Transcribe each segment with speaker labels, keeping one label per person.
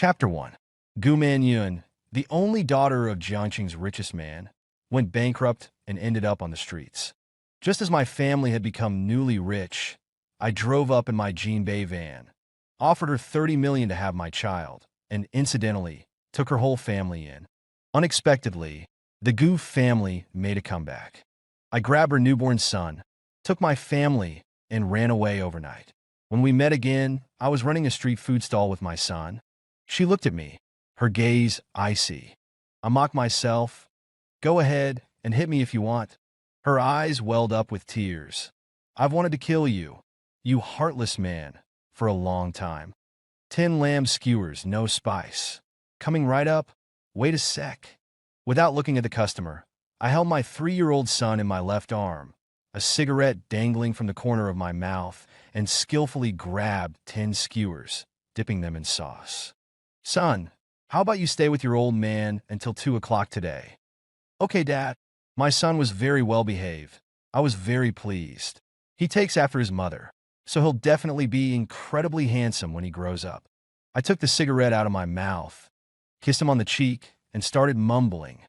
Speaker 1: Chapter 1. Gu Manyun, the only daughter of Jiangqing's richest man, went bankrupt and ended up on the streets. Just as my family had become newly rich, I drove up in my Jinbei van, offered her 30 million to have my child, and incidentally, took her whole family in. Unexpectedly, the Gu family made a comeback. I grabbed her newborn son, took my family, and ran away overnight. When we met again, I was running a street food stall with my son. She looked at me, her gaze icy. I mocked myself. Go ahead and hit me if you want. Her eyes welled up with tears. I've wanted to kill you, you heartless man, for a long time. 10 lamb skewers, no spice. Coming right up? Wait a sec. Without looking at the customer, I held my 3-year-old son in my left arm, a cigarette dangling from the corner of my mouth, and skillfully grabbed 10 skewers, dipping them in sauce. Son, how about you stay with your old man until 2 o'clock today? Okay, Dad. My son was very well behaved. I was very pleased. He takes after his mother, so he'll definitely be incredibly handsome when he grows up. I took the cigarette out of my mouth, kissed him on the cheek, and started mumbling.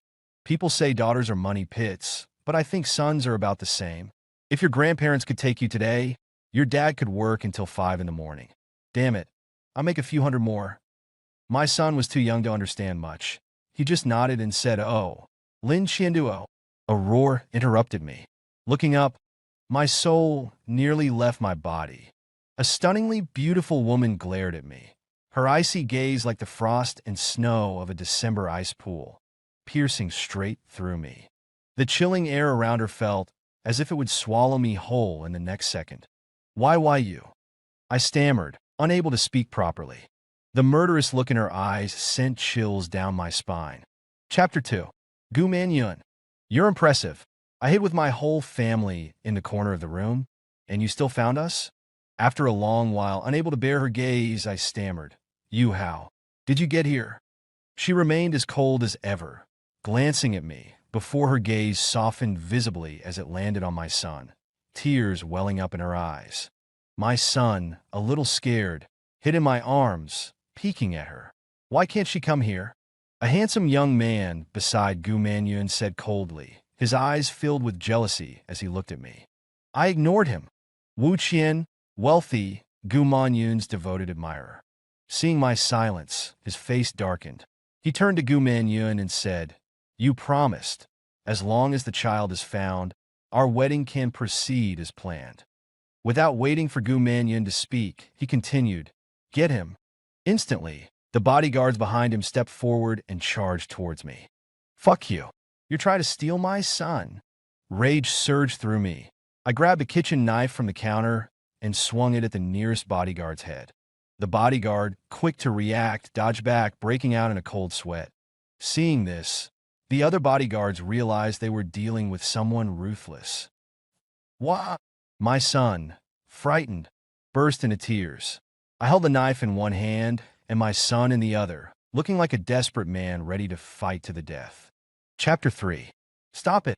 Speaker 1: People say daughters are money pits, but I think sons are about the same. If your grandparents could take you today, your dad could work until 5 in the morning. Damn it, I'll make a few hundred more. My son was too young to understand much. He just nodded and said, "Oh, Lin Qianduo." A roar interrupted me. Looking up, my soul nearly left my body. A stunningly beautiful woman glared at me, her icy gaze like the frost and snow of a December ice pool, piercing straight through me. The chilling air around her felt as if it would swallow me whole in the next second. Why you? I stammered, unable to speak properly. The murderous look in her eyes sent chills down my spine. Chapter 2. Gu Manyun. You're impressive. I hid with my whole family in the corner of the room, and you still found us? After a long while, unable to bear her gaze, I stammered. You how? Did you get here? She remained as cold as ever, glancing at me, before her gaze softened visibly as it landed on my son, tears welling up in her eyes. My son, a little scared, hid in my arms, peeking at her. Why can't she come here? A handsome young man beside Gu Manyun said coldly, his eyes filled with jealousy as he looked at me. I ignored him. Wu Qian, wealthy, Gu Manyun's devoted admirer. Seeing my silence, his face darkened. He turned to Gu Manyun and said, "You promised. As long as the child is found, our wedding can proceed as planned." Without waiting for Gu Manyun to speak, he continued, "Get him." Instantly, the bodyguards behind him stepped forward and charged towards me. Fuck you. You're trying to steal my son. Rage surged through me. I grabbed a kitchen knife from the counter and swung it at the nearest bodyguard's head. The bodyguard, quick to react, dodged back, breaking out in a cold sweat. Seeing this, the other bodyguards realized they were dealing with someone ruthless. What? My son, frightened, burst into tears. I held the knife in one hand and my son in the other, looking like a desperate man ready to fight to the death. Chapter 3. Stop it.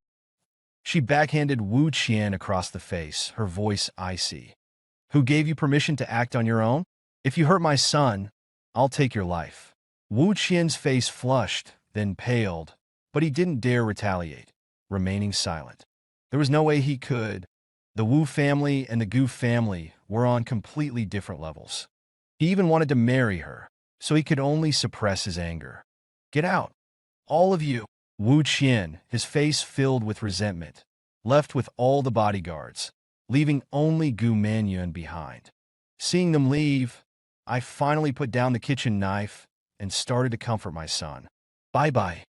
Speaker 1: She backhanded Wu Qian across the face, her voice icy. Who gave you permission to act on your own? If you hurt my son, I'll take your life. Wu Qian's face flushed, then paled, but he didn't dare retaliate, remaining silent. There was no way he could. The Wu family and the Gu family were on completely different levels. He even wanted to marry her, so he could only suppress his anger. Get out. All of you. Wu Qian, his face filled with resentment, left with all the bodyguards, leaving only Gu Manyun behind. Seeing them leave, I finally put down the kitchen knife and started to comfort my son. Bye-bye.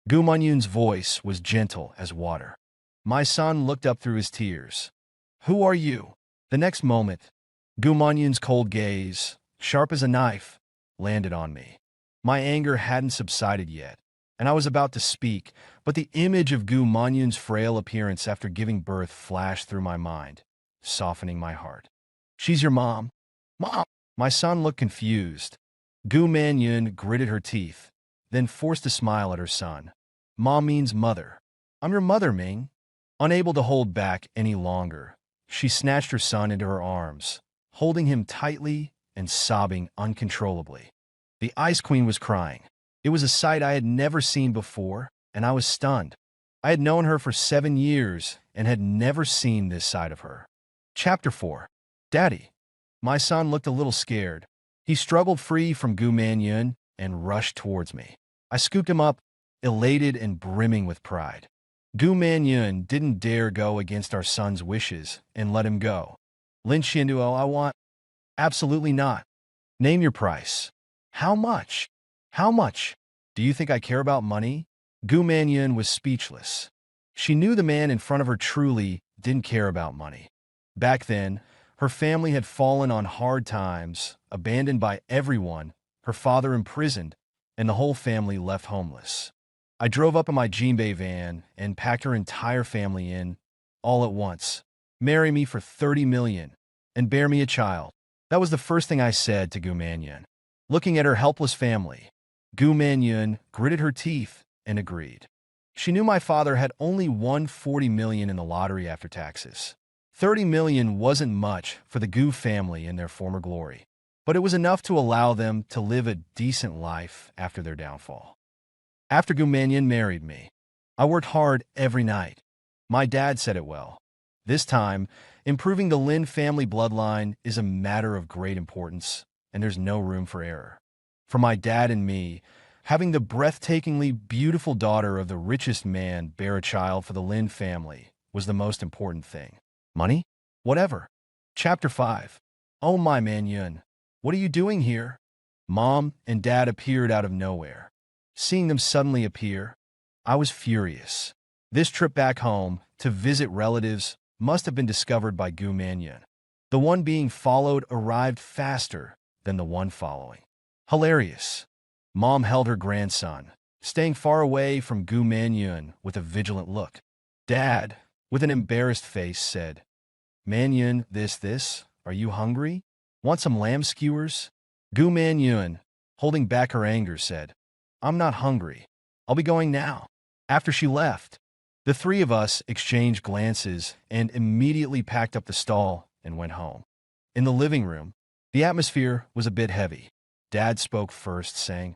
Speaker 1: Gu Manyun's voice was gentle as water. My son looked up through his tears. Who are you? The next moment, Gu Manyun's cold gaze, sharp as a knife, landed on me. My anger hadn't subsided yet, and I was about to speak, but the image of Gu Manyun's frail appearance after giving birth flashed through my mind, softening my heart. She's your mom? Mom! My son looked confused. Gu Manyun gritted her teeth, then forced a smile at her son. Mom means mother. I'm your mother, Ming. Unable to hold back any longer, she snatched her son into her arms, holding him tightly and sobbing uncontrollably. The Ice Queen was crying. It was a sight I had never seen before, and I was stunned. I had known her for 7 years and had never seen this side of her. Chapter 4. Daddy. My son looked a little scared. He struggled free from Gu Manyun and rushed towards me. I scooped him up, elated and brimming with pride. Gu Manyun didn't dare go against our son's wishes and let him go. Lin Xianduo, I want. Absolutely not. Name your price. How much? How much? Do you think I care about money? Gu Manyun was speechless. She knew the man in front of her truly didn't care about money. Back then, her family had fallen on hard times, abandoned by everyone, her father imprisoned, and the whole family left homeless. I drove up in my Jinbei van and packed her entire family in, all at once. Marry me for 30 million and bear me a child. That was the first thing I said to Gu Manyun. Looking at her helpless family, Gu Manyun gritted her teeth and agreed. She knew my father had only won 40 million in the lottery after taxes. 30 million wasn't much for the Gu family in their former glory, but it was enough to allow them to live a decent life after their downfall. After Gu Manyun married me, I worked hard every night. My dad said it well. This time, improving the Lin family bloodline is a matter of great importance, and there's no room for error. For my dad and me, having the breathtakingly beautiful daughter of the richest man bear a child for the Lin family was the most important thing. Money? Whatever. Chapter 5. Oh my Manyun, what are you doing here? Mom and Dad appeared out of nowhere. Seeing them suddenly appear, I was furious. This trip back home to visit relatives must have been discovered by Gu Manyun. The one being followed arrived faster than the one following. Hilarious. Mom held her grandson, staying far away from Gu Manyun with a vigilant look. Dad, with an embarrassed face, said, Manyun, this, are you hungry? Want some lamb skewers? Gu Manyun, holding back her anger, said, I'm not hungry. I'll be going now. After she left, the three of us exchanged glances and immediately packed up the stall and went home. In the living room, the atmosphere was a bit heavy. Dad spoke first, saying,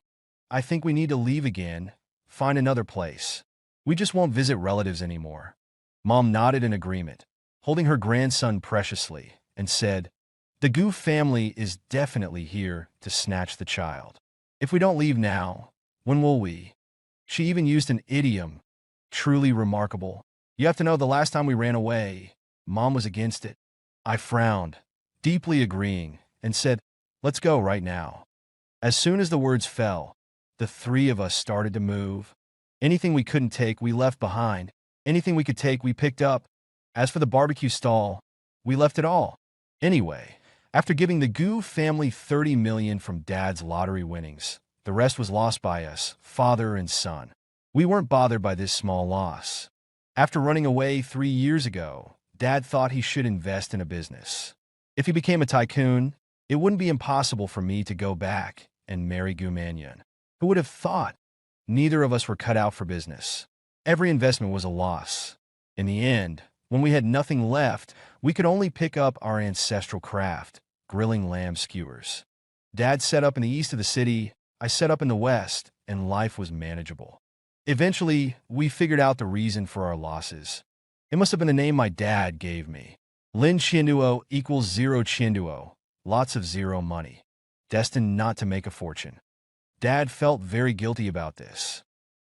Speaker 1: I think we need to leave again, find another place. We just won't visit relatives anymore. Mom nodded in agreement, holding her grandson preciously, and said, The Gu family is definitely here to snatch the child. If we don't leave now, when will we? She even used an idiom, truly remarkable. You have to know the last time we ran away, Mom was against it. I frowned, deeply agreeing, and said, Let's go right now. As soon as the words fell, the three of us started to move. Anything we couldn't take, we left behind. Anything we could take, we picked up. As for the barbecue stall, we left it all. Anyway, after giving the Gu family 30 million from Dad's lottery winnings, the rest was lost by us, father and son. We weren't bothered by this small loss. After running away 3 years ago, Dad thought he should invest in a business. If he became a tycoon, it wouldn't be impossible for me to go back and marry Gu Manyun. Who would have thought? Neither of us were cut out for business. Every investment was a loss. In the end, when we had nothing left, we could only pick up our ancestral craft, grilling lamb skewers. Dad set up in the east of the city, I set up in the west, and life was manageable. Eventually, we figured out the reason for our losses. It must have been the name my dad gave me. Lin Qianduo equals zero Qianduo, lots of zero money, destined not to make a fortune. Dad felt very guilty about this.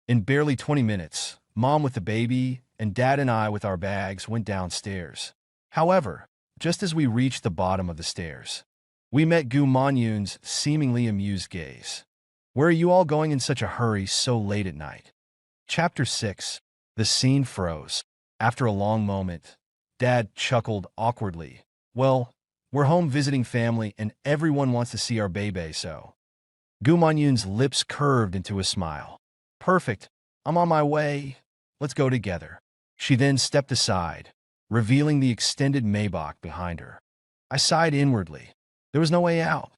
Speaker 1: In barely 20 minutes, Mom with the baby and Dad and I with our bags went downstairs. However, just as we reached the bottom of the stairs, we met Gu Manyun's seemingly amused gaze. Where are you all going in such a hurry so late at night? Chapter 6. The scene froze. After a long moment, Dad chuckled awkwardly. Well, we're home visiting family and everyone wants to see our baby, so. Gu Manyun's lips curved into a smile. Perfect. I'm on my way. Let's go together. She then stepped aside, revealing the extended Maybach behind her. I sighed inwardly. There was no way out.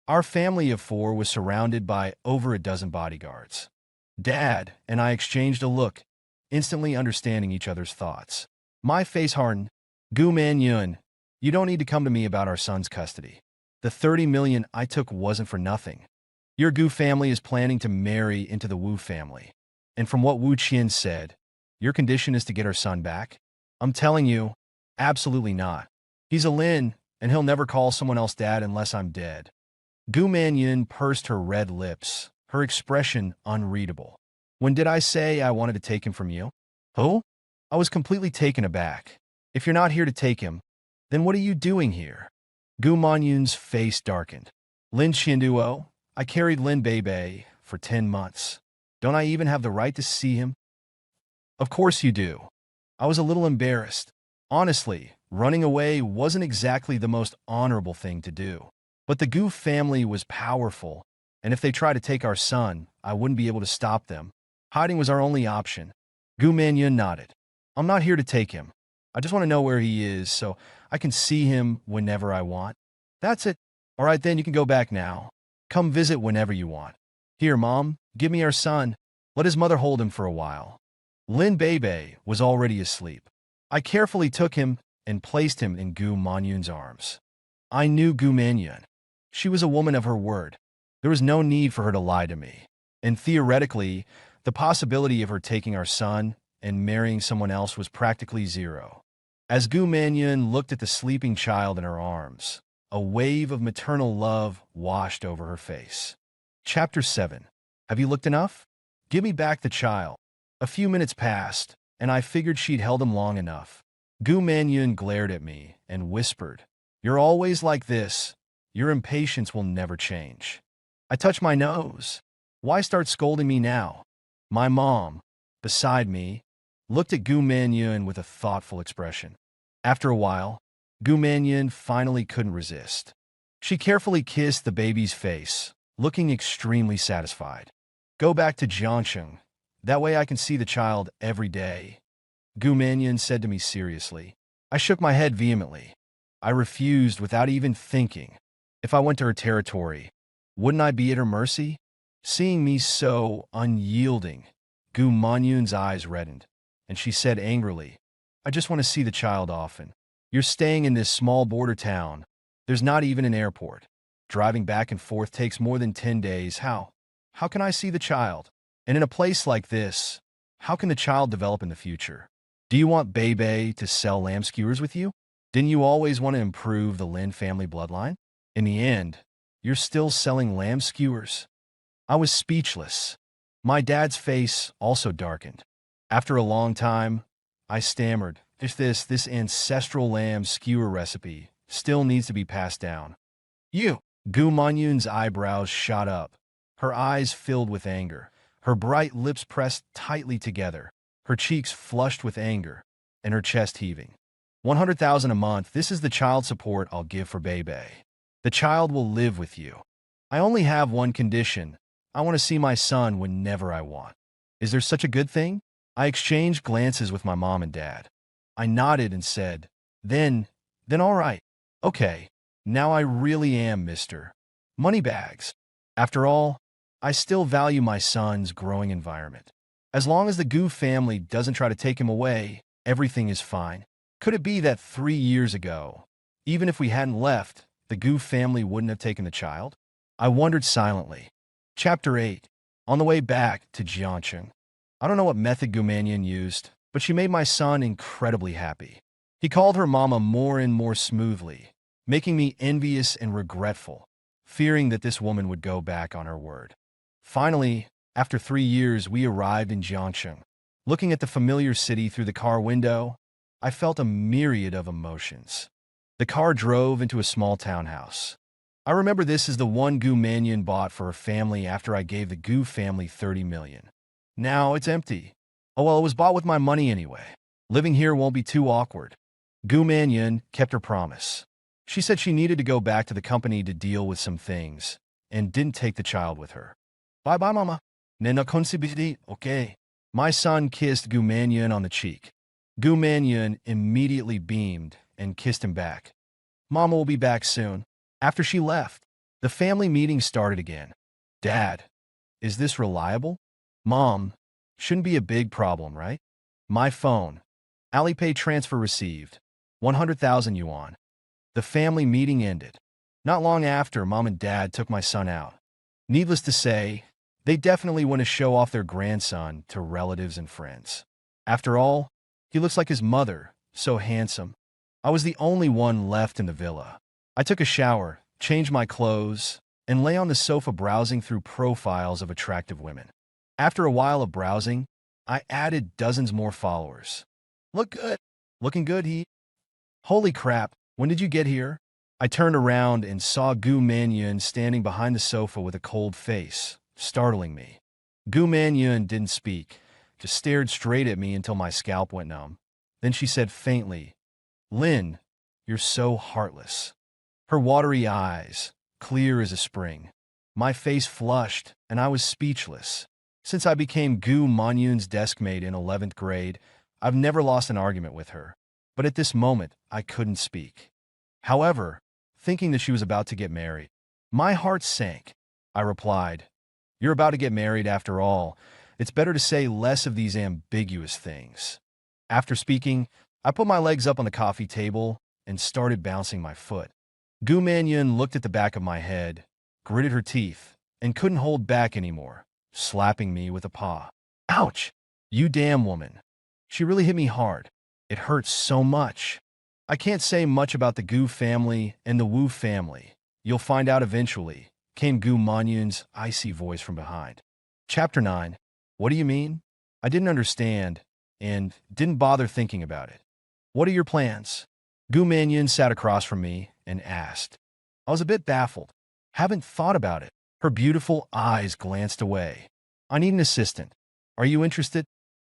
Speaker 1: Our family of 4 was surrounded by over a dozen bodyguards. Dad and I exchanged a look, instantly understanding each other's thoughts. My face hardened. Gu Manyun, you don't need to come to me about our son's custody. The 30 million I took wasn't for nothing. Your Gu family is planning to marry into the Wu family. And from what Wu Qian said, your condition is to get our son back? I'm telling you, absolutely not. He's a Lin, and he'll never call someone else dad unless I'm dead. Gu Manjun pursed her red lips, her expression unreadable. When did I say I wanted to take him from you? Who? I was completely taken aback. If you're not here to take him, then what are you doing here? Gu Manjun's face darkened. Lin Qianduo, I carried Lin Beibei for 10 months. Don't I even have the right to see him? Of course you do. I was a little embarrassed. Honestly, running away wasn't exactly the most honorable thing to do. But the Gu family was powerful, and if they tried to take our son, I wouldn't be able to stop them. Hiding was our only option. Gu Manjun nodded. I'm not here to take him. I just want to know where he is so I can see him whenever I want. That's it. All right, then you can go back now. Come visit whenever you want. Here, Mom, give me our son. Let his mother hold him for a while. Lin Beibei was already asleep. I carefully took him and placed him in Gu Manjun's arms. I knew Gu Manjun. She was a woman of her word. There was no need for her to lie to me. And theoretically, the possibility of her taking our son and marrying someone else was practically zero. As Gu Manjun looked at the sleeping child in her arms, a wave of maternal love washed over her face. Chapter 7. Have you looked enough? Give me back the child. A few minutes passed, and I figured she'd held him long enough. Gu Manjun glared at me and whispered, You're always like this. Your impatience will never change. I touched my nose. Why start scolding me now? My mom, beside me, looked at Gu Manjun with a thoughtful expression. After a while, Gu Manjun finally couldn't resist. She carefully kissed the baby's face, looking extremely satisfied. Go back to Jiangsheng. That way I can see the child every day. Gu Manjun said to me seriously. I shook my head vehemently. I refused without even thinking. If I went to her territory, wouldn't I be at her mercy? Seeing me so unyielding, Gu Manjun's eyes reddened, and she said angrily, I just want to see the child often. You're staying in this small border town. There's not even an airport. Driving back and forth takes more than 10 days. How? How can I see the child? And in a place like this, how can the child develop in the future? Do you want Beibei to sell lamb skewers with you? Didn't you always want to improve the Lin family bloodline? In the end, you're still selling lamb skewers. I was speechless. My dad's face also darkened. After a long time, I stammered, if this ancestral lamb skewer recipe still needs to be passed down. You! Gu Manjun's eyebrows shot up. Her eyes filled with anger. Her bright lips pressed tightly together. Her cheeks flushed with anger, and her chest heaving. 100,000 a month, this is the child support I'll give for Beibei. The child will live with you. I only have one condition. I want to see my son whenever I want. Is there such a good thing? I exchanged glances with my mom and dad. I nodded and said, Then all right. Okay, now I really am Mr. Moneybags. After all, I still value my son's growing environment. As long as the Gu family doesn't try to take him away, everything is fine. Could it be that 3 years ago, even if we hadn't left, the Gu family wouldn't have taken the child? I wondered silently. Chapter 8. On the way back to Jiangsheng. I don't know what method Gu Manjun used, but she made my son incredibly happy. He called her mama more and more smoothly, making me envious and regretful, fearing that this woman would go back on her word. Finally, after 3 years, we arrived in Jiangsheng. Looking at the familiar city through the car window, I felt a myriad of emotions. The car drove into a small townhouse. I remember this is the one Gu Manjun bought for her family after I gave the Gu family 30 million. Now it's empty. Oh well, it was bought with my money anyway. Living here won't be too awkward. Gu Manjun kept her promise. She said she needed to go back to the company to deal with some things, and didn't take the child with her. Bye-bye, mama. Nena consibiti, okay. My son kissed Gu Manjun on the cheek. Gu Manjun immediately beamed and kissed him back. Mama will be back soon. After she left, the family meeting started again. Dad, is this reliable? Mom, shouldn't be a big problem, right? My phone. Alipay transfer received. 100,000 yuan. The family meeting ended. Not long after, Mom and Dad took my son out. Needless to say, they definitely want to show off their grandson to relatives and friends. After all, he looks like his mother, so handsome. I was the only one left in the villa. I took a shower, changed my clothes, and lay on the sofa browsing through profiles of attractive women. After a while of browsing, I added dozens more followers. Look good. Looking good, he. Holy crap, when did you get here? I turned around and saw Gu Manyun standing behind the sofa with a cold face, startling me. Gu Manyun didn't speak, just stared straight at me until my scalp went numb. Then she said faintly, "Lin, you're so heartless." Her watery eyes, clear as a spring. My face flushed, and I was speechless. Since I became Gu Manyun's deskmate in 11th grade, I've never lost an argument with her. But at this moment, I couldn't speak. However, thinking that she was about to get married, my heart sank. I replied, "You're about to get married after all. It's better to say less of these ambiguous things." After speaking, I put my legs up on the coffee table and started bouncing my foot. Gu Manyun looked at the back of my head, gritted her teeth, and couldn't hold back anymore, slapping me with a paw. "Ouch! You damn woman." She really hit me hard. It hurt so much. I can't say much about the Gu family and the Wu family. You'll find out eventually, came Gu Manyun's icy voice from behind. Chapter 9. What do you mean? I didn't understand, and didn't bother thinking about it. What are your plans? Gu Manyun sat across from me and asked. I was a bit baffled. Haven't thought about it. Her beautiful eyes glanced away. I need an assistant. Are you interested?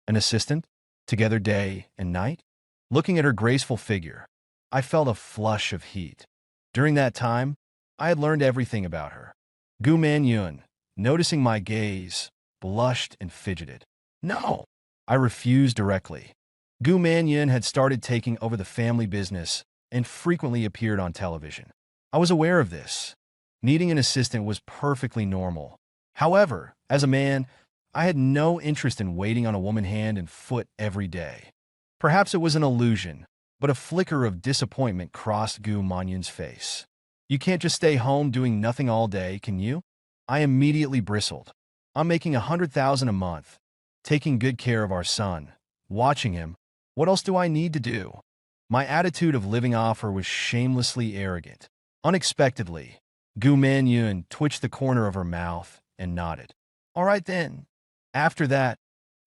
Speaker 1: An assistant? Together day and night? Looking at her graceful figure, I felt a flush of heat. During that time, I had learned everything about her. Gu Manyun, noticing my gaze, blushed and fidgeted. No, I refused directly. Gu Manyun had started taking over the family business and frequently appeared on television. I was aware of this. Needing an assistant was perfectly normal. However, as a man, I had no interest in waiting on a woman's hand and foot every day. Perhaps it was an illusion, but a flicker of disappointment crossed Gu Manyun's face. You can't just stay home doing nothing all day, can you? I immediately bristled. I'm making 100,000 a month, taking good care of our son, watching him. What else do I need to do? My attitude of living off her was shamelessly arrogant. Unexpectedly, Gu Manyun twitched the corner of her mouth and nodded. All right then. After that,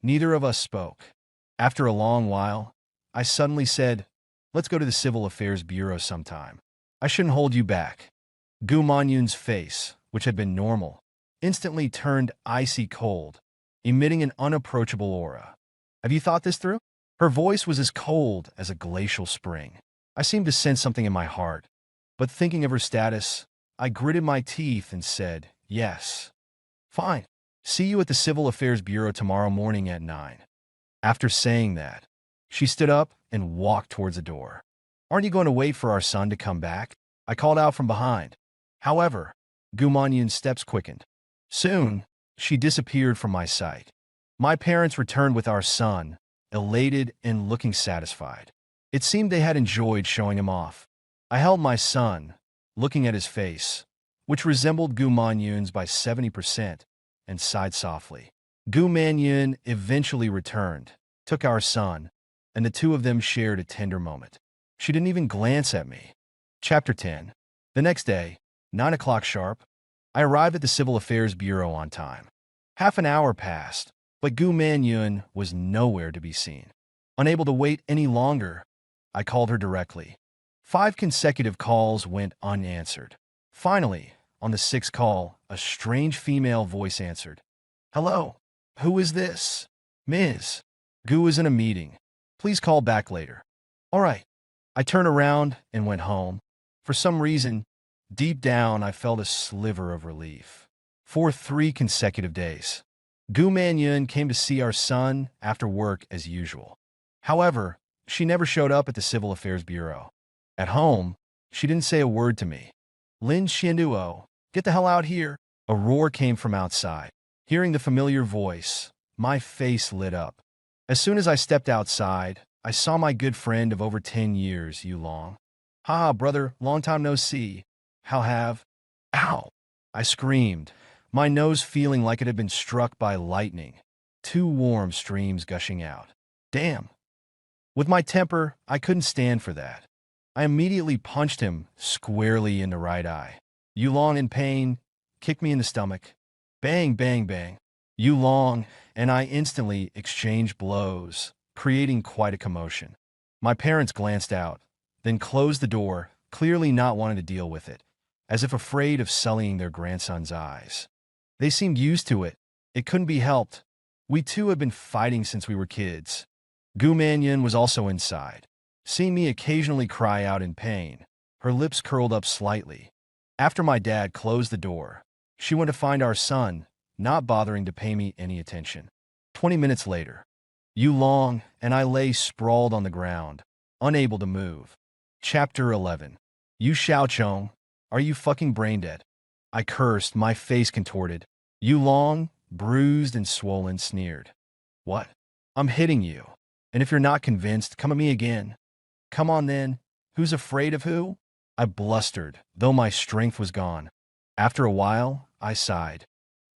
Speaker 1: neither of us spoke. After a long while, I suddenly said, let's go to the Civil Affairs Bureau sometime. I shouldn't hold you back. Gu Manyun's face, which had been normal, instantly turned icy cold, emitting an unapproachable aura. Have you thought this through? Her voice was as cold as a glacial spring. I seemed to sense something in my heart, but thinking of her status, I gritted my teeth and said, yes. Fine. See you at the Civil Affairs Bureau tomorrow morning at 9. After saying that, she stood up and walked towards the door. Aren't you going to wait for our son to come back? I called out from behind. However, Gu Manyun's steps quickened. Soon, she disappeared from my sight. My parents returned with our son, elated and looking satisfied. It seemed they had enjoyed showing him off. I held my son, looking at his face, which resembled Gu Manyun's by 70%, and sighed softly. Gu Manyun eventually returned, took our son, and the two of them shared a tender moment. She didn't even glance at me. Chapter 10. The next day, 9 o'clock sharp, I arrived at the Civil Affairs Bureau on time. Half an hour passed, but Gu Manyun was nowhere to be seen. Unable to wait any longer, I called her directly. 5 consecutive calls went unanswered. Finally, on the 6th call, a strange female voice answered. Hello, who is this? Ms. Gu is in a meeting. Please call back later. All right. I turned around and went home. For some reason, deep down, I felt a sliver of relief. For 3 consecutive days, Gu Manyun came to see our son after work as usual. However, she never showed up at the Civil Affairs Bureau. At home, she didn't say a word to me. Lin Xianduo, get the hell out here. A roar came from outside. Hearing the familiar voice, my face lit up. As soon as I stepped outside, I saw my good friend of over 10 years, Yu Long. Haha, brother, long time no see. How have? Ow! I screamed, my nose feeling like it had been struck by lightning, two warm streams gushing out. Damn. With my temper, I couldn't stand for that. I immediately punched him squarely in the right eye. Yulong, in pain, kicked me in the stomach. Bang, bang, bang. Yulong and I instantly exchanged blows, creating quite a commotion. My parents glanced out, then closed the door, clearly not wanting to deal with it, as if afraid of sullying their grandson's eyes. They seemed used to it. It couldn't be helped. We two had been fighting since we were kids. Gu Manyan was also inside, seeing me occasionally cry out in pain. Her lips curled up slightly. After my dad closed the door, she went to find our son, not bothering to pay me any attention. 20 minutes later, Yulong and I lay sprawled on the ground, unable to move. Chapter 11. You Xiaochong, are you fucking brain dead? I cursed, my face contorted. Yulong, bruised and swollen, sneered. What? I'm hitting you. And if you're not convinced, come at me again. Come on then. Who's afraid of who? I blustered, though my strength was gone. After a while, I sighed.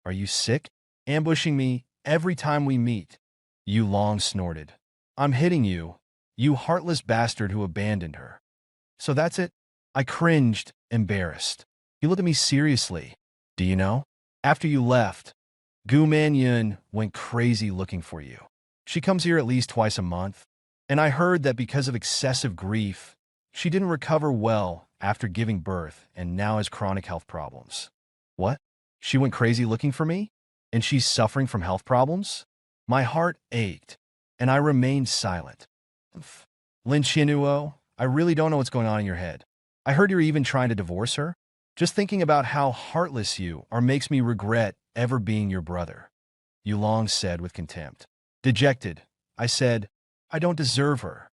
Speaker 1: Are you sick? Ambushing me every time we meet. Yulong snorted. I'm hitting you, you heartless bastard who abandoned her. So that's it? I cringed, embarrassed. He looked at me seriously. Do you know? After you left, Gu Manyan went crazy looking for you. She comes here at least twice a month, and I heard that because of excessive grief, she didn't recover well after giving birth and now has chronic health problems. What? She went crazy looking for me? And she's suffering from health problems? My heart ached, and I remained silent. Lin Qinuo, I really don't know what's going on in your head. I heard you're even trying to divorce her? Just thinking about how heartless you are makes me regret ever being your brother. Yulong said with contempt. Dejected, I said, I don't deserve her.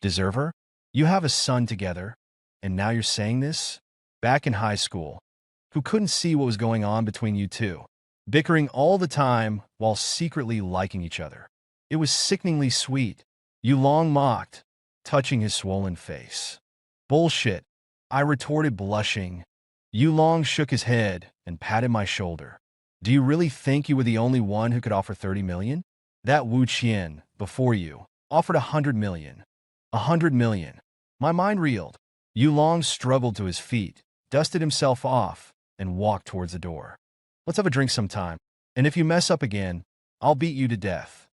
Speaker 1: Deserve her? You have a son together, and now you're saying this? Back in high school, who couldn't see what was going on between you two, bickering all the time while secretly liking each other. It was sickeningly sweet. Yulong mocked, touching his swollen face. Bullshit, I retorted, blushing. Yulong shook his head and patted my shoulder. Do you really think you were the only one who could offer 30 million? That Wu Qian, before you, offered 100 million. 100 million. My mind reeled. Yulong struggled to his feet, dusted himself off, and walked towards the door. Let's have a drink sometime, and if you mess up again, I'll beat you to death.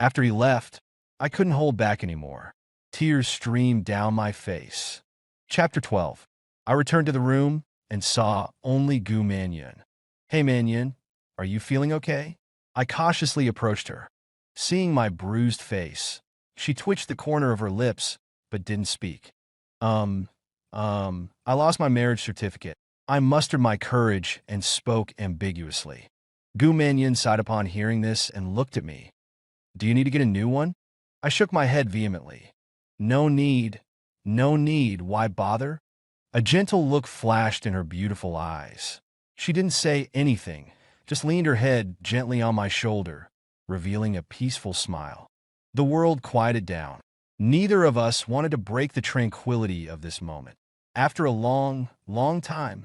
Speaker 1: After he left, I couldn't hold back anymore. Tears streamed down my face. Chapter 12. I returned to the room and saw only Gu Manyan. Hey Manyan, are you feeling okay? I cautiously approached her. Seeing my bruised face, she twitched the corner of her lips, but didn't speak. I lost my marriage certificate. I mustered my courage and spoke ambiguously. Gu Manyan sighed upon hearing this and looked at me. Do you need to get a new one? I shook my head vehemently. No need. No need. Why bother? A gentle look flashed in her beautiful eyes. She didn't say anything, just leaned her head gently on my shoulder, revealing a peaceful smile. The world quieted down. Neither of us wanted to break the tranquility of this moment. After a long, long time.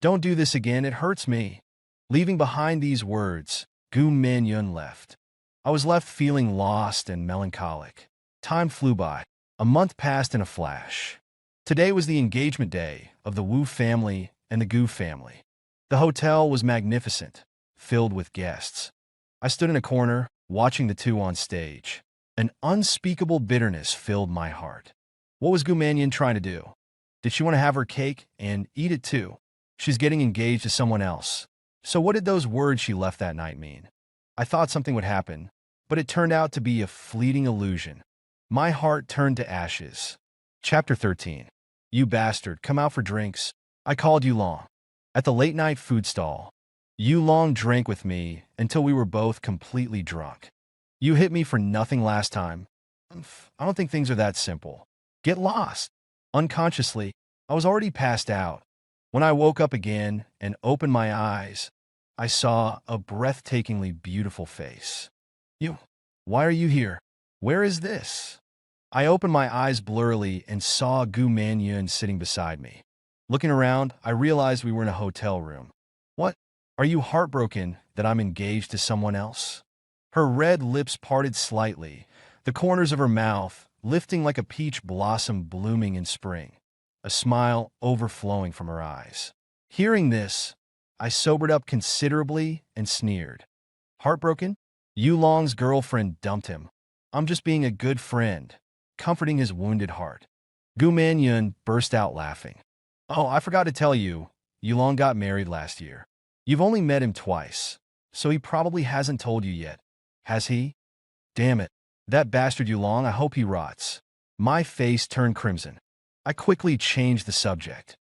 Speaker 1: Don't do this again, it hurts me. Leaving behind these words, Gu Manyan left. I was left feeling lost and melancholic. Time flew by. A month passed in a flash. Today was the engagement day of the Wu family and the Gu family. The hotel was magnificent, filled with guests. I stood in a corner, watching the two on stage. An unspeakable bitterness filled my heart. What was Gu Manyan trying to do? Did she want to have her cake and eat it too? She's getting engaged to someone else. So what did those words she left that night mean? I thought something would happen, but it turned out to be a fleeting illusion. My heart turned to ashes. Chapter 13. You bastard, come out for drinks. I called Yulong. At the late-night food stall, Yulong drank with me until we were both completely drunk. You hit me for nothing last time. I don't think things are that simple. Get lost. Unconsciously, I was already passed out. When I woke up again and opened my eyes, I saw a breathtakingly beautiful face. You, why are you here? Where is this? I opened my eyes blurrily and saw Gu Manyan sitting beside me. Looking around, I realized we were in a hotel room. What? Are you heartbroken that I'm engaged to someone else? Her red lips parted slightly, the corners of her mouth lifting like a peach blossom blooming in spring, a smile overflowing from her eyes. Hearing this, I sobered up considerably and sneered. Heartbroken? Yulong's girlfriend dumped him. I'm just being a good friend, comforting his wounded heart. Gu Manyun burst out laughing. Oh, I forgot to tell you, Yulong got married last year. You've only met him twice, so he probably hasn't told you yet. Has he? Damn it. That bastard Yulong, I hope he rots. My face turned crimson. I quickly changed the subject.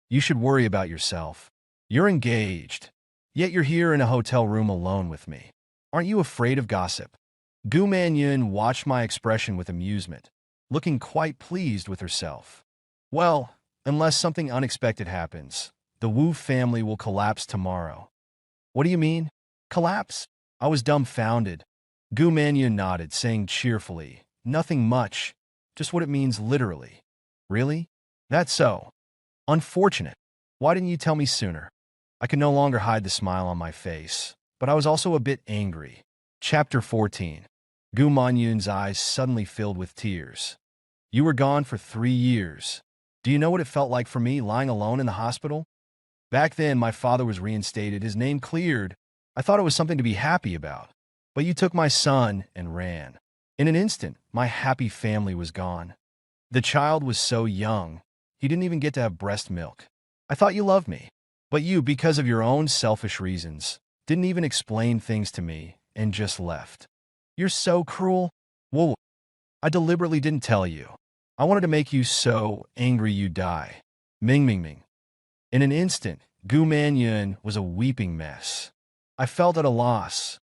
Speaker 1: You should worry about yourself. You're engaged, yet you're here in a hotel room alone with me. Aren't you afraid of gossip? Gu Manyun watched my expression with amusement, looking quite pleased with herself. Well, unless something unexpected happens, the Wu family will collapse tomorrow. What do you mean? Collapse? I was dumbfounded. Gu Manyun nodded, saying cheerfully, nothing much, just what it means literally. Really? That's so. Unfortunate. Why didn't you tell me sooner? I could no longer hide the smile on my face, but I was also a bit angry. Chapter 14. Gu Manyun's eyes suddenly filled with tears. You were gone for 3 years. Do you know what it felt like for me lying alone in the hospital? Back then, my father was reinstated, his name cleared. I thought it was something to be happy about. But you took my son and ran. In an instant, my happy family was gone. The child was so young, he didn't even get to have breast milk. I thought you loved me. But you, because of your own selfish reasons, didn't even explain things to me and just left. You're so cruel. Whoa, I deliberately didn't tell you. I wanted to make you so angry you die. Ming Ming Ming. In an instant, Gu Manyun was a weeping mess. I felt at a loss,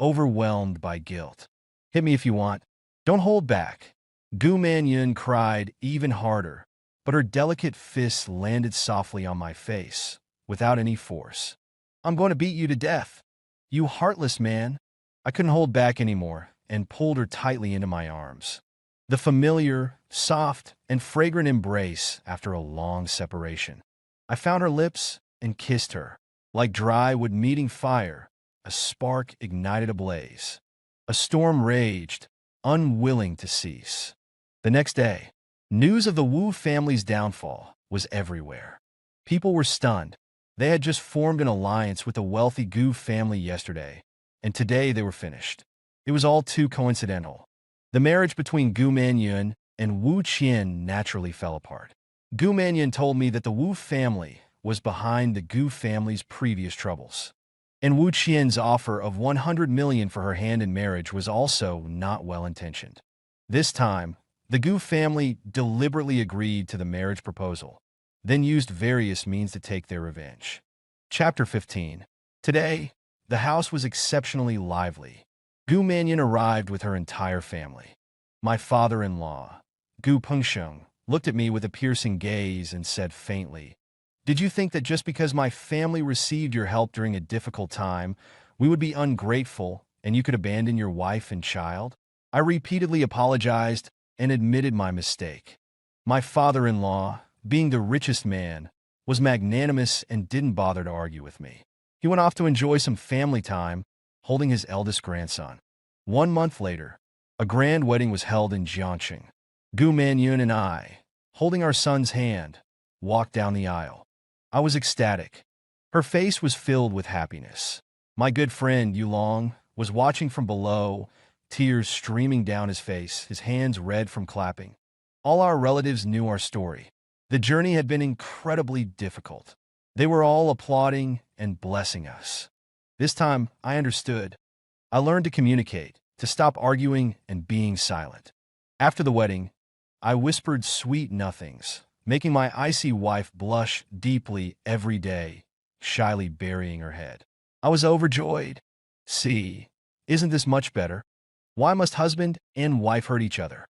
Speaker 1: overwhelmed by guilt. Hit me if you want. Don't hold back. Gu Manyun cried even harder, but her delicate fists landed softly on my face, without any force. I'm going to beat you to death. You heartless man. I couldn't hold back anymore and pulled her tightly into my arms. The familiar, soft, and fragrant embrace after a long separation. I found her lips and kissed her. Like dry wood meeting fire, a spark ignited a blaze. A storm raged, unwilling to cease. The next day, news of the Wu family's downfall was everywhere. People were stunned. They had just formed an alliance with the wealthy Gu family yesterday, and today they were finished. It was all too coincidental. The marriage between Gu Manyun and Wu Qian naturally fell apart. Gu Manyun told me that the Wu family was behind the Gu family's previous troubles. And Wu Qian's offer of 100 million for her hand in marriage was also not well-intentioned. This time, the Gu family deliberately agreed to the marriage proposal, then used various means to take their revenge. Chapter 15. Today, the house was exceptionally lively. Gu Manyun arrived with her entire family. My father-in-law, Gu Pengsheng, looked at me with a piercing gaze and said faintly, "Did you think that just because my family received your help during a difficult time, we would be ungrateful and you could abandon your wife and child?" I repeatedly apologized and admitted my mistake. My father-in-law, being the richest man, was magnanimous and didn't bother to argue with me. He went off to enjoy some family time, holding his eldest grandson. 1 month later, a grand wedding was held in Jiangxing. Gu Manyun and I, holding our son's hand, walked down the aisle. I was ecstatic. Her face was filled with happiness. My good friend, Yulong, was watching from below, tears streaming down his face, his hands red from clapping. All our relatives knew our story. The journey had been incredibly difficult. They were all applauding and blessing us. This time, I understood. I learned to communicate, to stop arguing and being silent. After the wedding, I whispered sweet nothings, making my icy wife blush deeply every day, shyly burying her head. I was overjoyed. See, isn't this much better? Why must husband and wife hurt each other?